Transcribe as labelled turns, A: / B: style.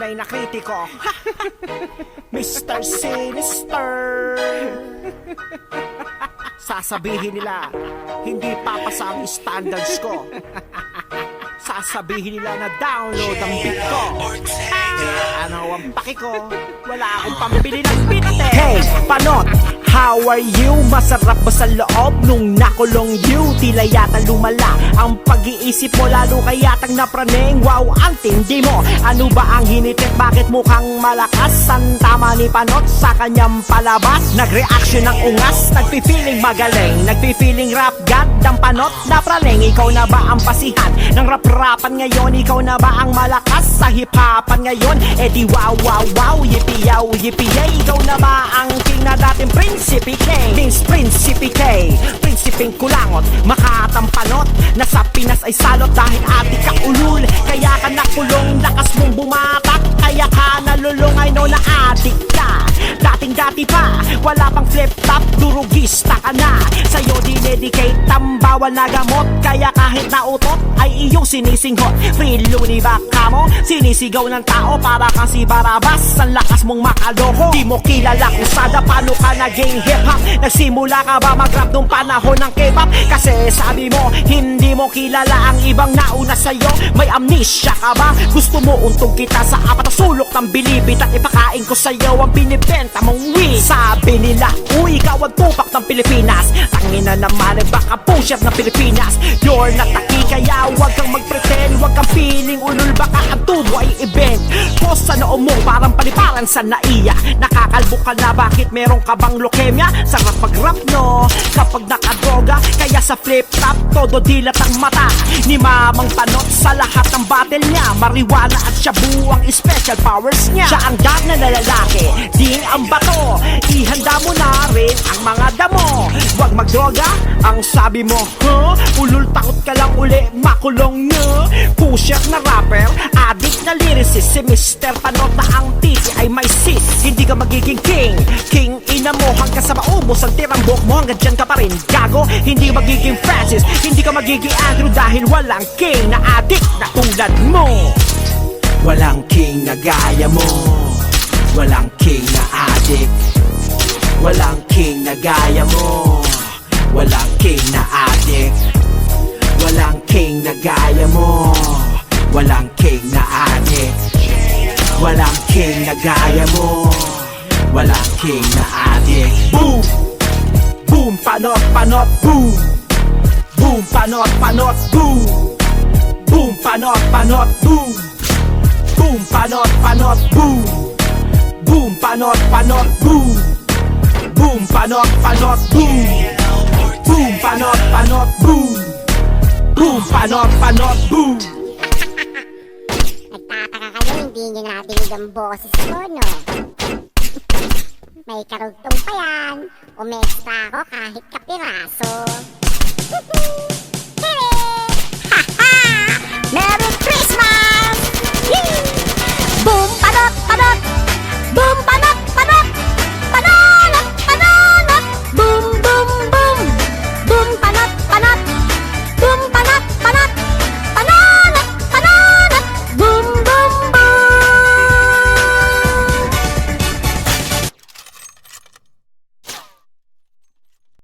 A: tunay na kritiko. Mr. Sinister. Sasabihin nila, hindi papasa ang standards ko. Sasabihin nila na download ang beat ko. Ano ang paki ko? Wala akong pambili ng beat eh. Hey, panot! How are you? Masarap ba sa loob nung nakulong you? Tila yata lumala ang pag-iisip mo, lalo kayatang napraneng. Wow, ang tindi mo. Ano ba ang hinitik? Bakit mukhang malakas? Ang tama ni Panot sa kanyang palabas. Nag-reaction ng ungas, nagpi-feeling magaling, nagpi-feeling rap god ang Panot na praneng. Ikaw na ba ang pasihan ng rap-rapan ngayon? Ikaw na ba ang malakas sa hip-hopan ngayon? Eh di wow, wow, wow, yippee-yow, yippee-yay. Ikaw na ba ang king na dating Prinsipe K? King's Prinsipe K, Prinsipeng Kulangot, Makatang Panot. Nasa Pinas ay salot dahil ati ka ulul. Kaya ka nakulong, lakas mong bumatak. Kaya ka nalulong, I know na adik ka. Dating-dati pa, wala pang flip-top, durugista ka na. Sa'yo dinedicate ang bawal na gamot. Kaya kahit nautot ay iyong sinisinghot. Free loony ba ka mo? Sinisigaw ng tao para kang si Barabas. Ang lakas mong makaloko, di mo kilala kung sada paano ka naging hip-hop. Nagsimula ka ba mag-rap nung panahon ng K-pop? Kasi sabi mo, hindi mo kilala ang ibang nauna sa'yo. May amnesia ka ba? Gusto mo untog kita sa apat na sulok ng bilibid at ipakain ko sa'yo ang binibenta mong weed. Sabi nila, uy, ikaw ang tupak ng Pilipinas. Tangina naman, baka pusher ng Pilipinas. You're not a key, kaya huwag kang mag-pretend. Huwag kang feeling ulul, baka ang tubo ay event. Post sa noo mo, parang paliparan sa naiya. Nakakalbo ka na, bakit meron ka bang leukemia? Sarap pag-rap no, kapag nakadroga. Kaya sa flip-top, todo dilat ang mata ni Mamang Panot sa lahat ng battle niya. Marijuana at shabu ang special powers niya. Siya ang god na lalaki, ding ang bato. Ihanda mo na rin ang mga damo. Huwag magdroga, ang sabi mo, huh? Ulul, takot ka lang uli, makulong na. Pusher na rapper, addict na lyricist. Si Mr. Panot na ang titi ay may sis. Hindi ka magiging king, king ina mo. Hanggang sa maubos ang tirambok mo, hanggang dyan ka pa rin gago. Hindi magiging Francis, hindi ka magiging Andrew, dahil walang king na addict na tulad mo. Walang king na gaya mo, walang king na addict. Walang king na gaya mo, walang king na addict. Walang king na gaya mo, walang king na addict. Walang king na gaya mo, walang king na addict. Boom! Boom! Panot, panot, boom! Boom! Panot, panot, boom! Boom! Panot, panot, boom! Boom! Panot, panot, boom! Boom! Panot, panot, boom! Boom! Panot, panot, boom! Boom! Panot, panot, boom! Boom! Panot, panot, boom!
B: Nagtataka kayo, hindi nyo nadinig ang boses ko, no? May karugtong pa yan, umextra ako kahit kapiraso.